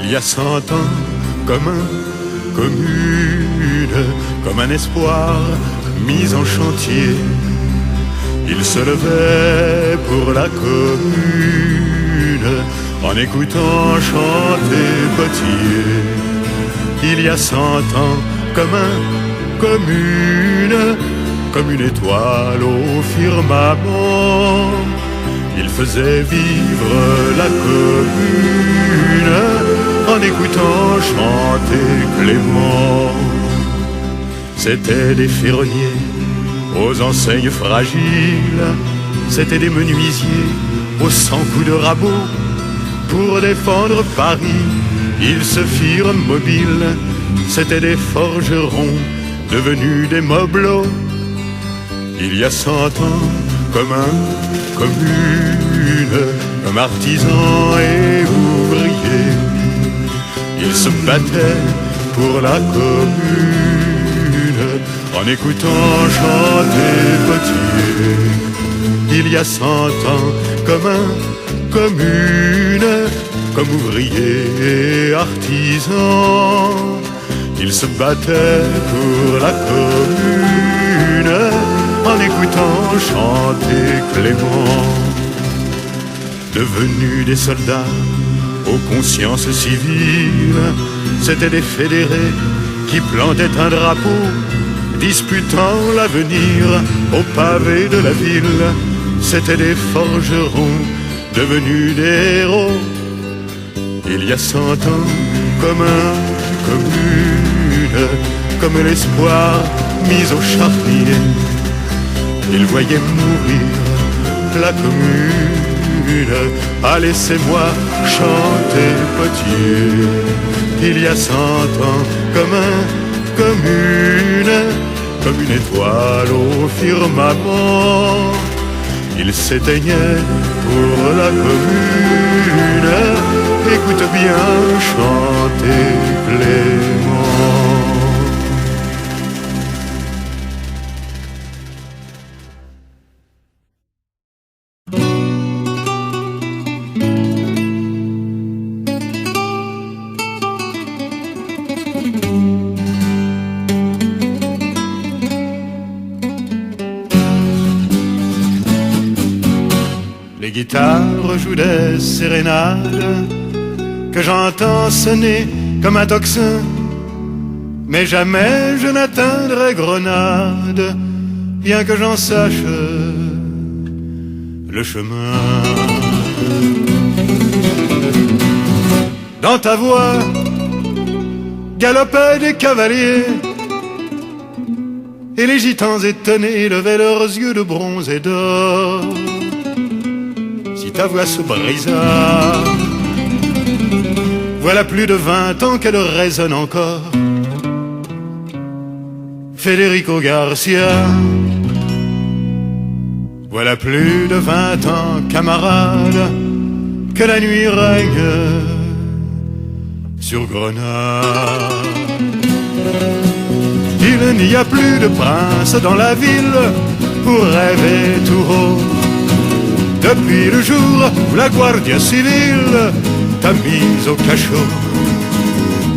Il y a 100 ans, comme un commune, comme un espoir mis en chantier, il se levait pour la commune en écoutant chanter Potier. Il y a 100 ans, comme un commune, comme une étoile au firmament, il faisait vivre la commune en écoutant chanter Clément. C'étaient des ferronniers aux enseignes fragiles, c'étaient des menuisiers aux 100 coups de rabot. Pour défendre Paris, ils se firent mobiles, c'étaient des forgerons devenus des mobelots. Il y a 100 ans, comme un commune, comme artisans et ouvriers, ils se battaient pour la commune en écoutant chanter Potier. Il y a 100 ans, comme un commune, comme ouvriers et artisans, ils se battaient pour la commune en écoutant chanter Clément. Devenus des soldats aux consciences civiles, c'étaient des fédérés qui plantaient un drapeau, disputant l'avenir au pavé de la ville. C'étaient des forgerons devenus des héros. Il y a 100 ans, comme un commune, comme l'espoir mis au charnier, il voyait mourir la commune. Ah, laissez-moi chanter Potier. Il y a 100 ans, comme un commune, comme une étoile au firmament, il s'éteignait pour la commune. Écoute bien chanter Clément. Les guitares jouent des sérénades que j'entends sonner comme un tocsin, mais jamais je n'atteindrai Grenade, bien que j'en sache le chemin. Dans ta voix galopaient des cavaliers, et les gitans étonnés levaient leurs yeux de bronze et d'or. Si ta voix se brisa, voilà plus de 20 ans qu'elle résonne encore. Federico Garcia, voilà plus de 20 ans, camarade, que la nuit règne sur Grenade. Il n'y a plus de prince dans la ville pour rêver tout haut. Depuis le jour où la Guardia Civile t'a mise au cachot,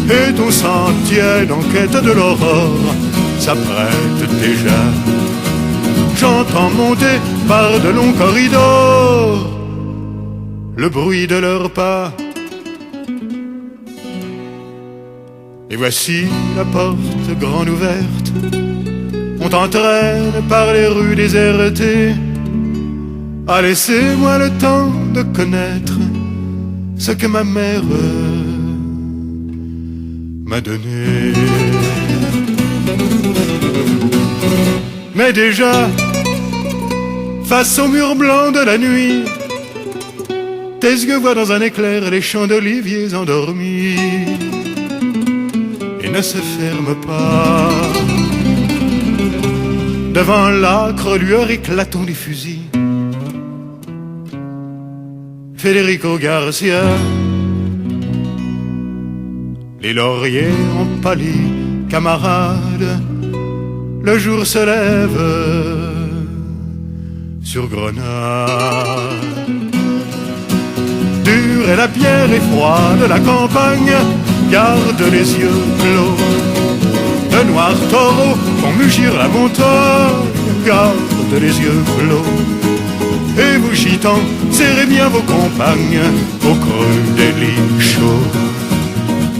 et ton sentier d'enquête de l'aurore s'apprête déjà. J'entends monter par de longs corridors le bruit de leurs pas, et voici la porte grande ouverte. On t'entraîne par les rues désertées. Ah, laissez-moi le temps de connaître ce que ma mère m'a donné. Mais déjà, face au mur blanc de la nuit, tes yeux voient dans un éclair les champs d'oliviers endormis et ne se ferment pas devant l'âcre lueur éclatant des fusils. Federico Garcia, les lauriers ont pâli, camarade, le jour se lève sur Grenade. Dur et la pierre est froide, la campagne garde les yeux clos. De noirs taureaux font mugir la montagne, garde les yeux clos. Et vous gitans, serrez bien vos compagnes au creux des lits chauds.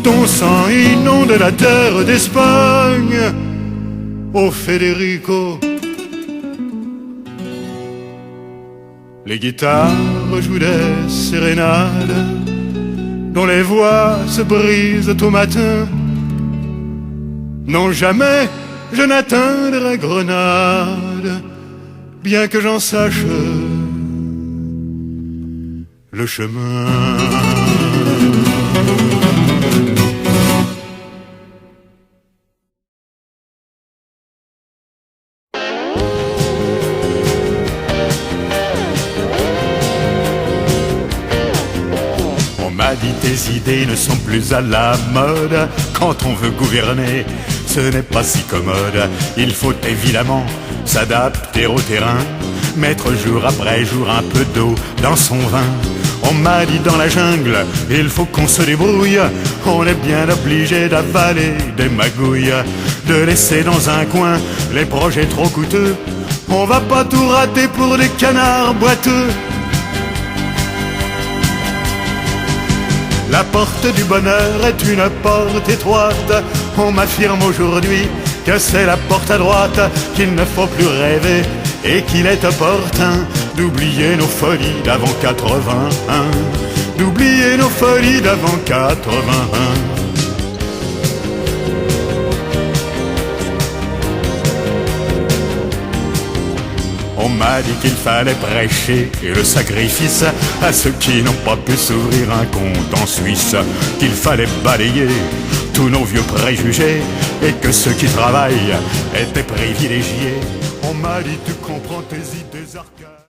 Ton sang inonde la terre d'Espagne, ô Federico. Les guitares jouent des sérénades dont les voix se brisent au matin. Non, jamais je n'atteindrai Grenade, bien que j'en sache le chemin. On m'a dit tes idées ne sont plus à la mode. Quand on veut gouverner, ce n'est pas si commode. Il faut évidemment s'adapter au terrain, mettre jour après jour un peu d'eau dans son vin. On m'a dit dans la jungle, il faut qu'on se débrouille. On est bien obligé d'avaler des magouilles, de laisser dans un coin les projets trop coûteux. On va pas tout rater pour des canards boiteux. La porte du bonheur est une porte étroite. On m'affirme aujourd'hui que c'est la porte à droite, qu'il ne faut plus rêver et qu'il est opportun d'oublier nos folies d'avant 81, d'oublier nos folies d'avant 81. On m'a dit qu'il fallait prêcher le sacrifice à ceux qui n'ont pas pu s'ouvrir un compte en Suisse, qu'il fallait balayer tous nos vieux préjugés et que ceux qui travaillent étaient privilégiés. On m'a dit tu comprends tes idées arcanes.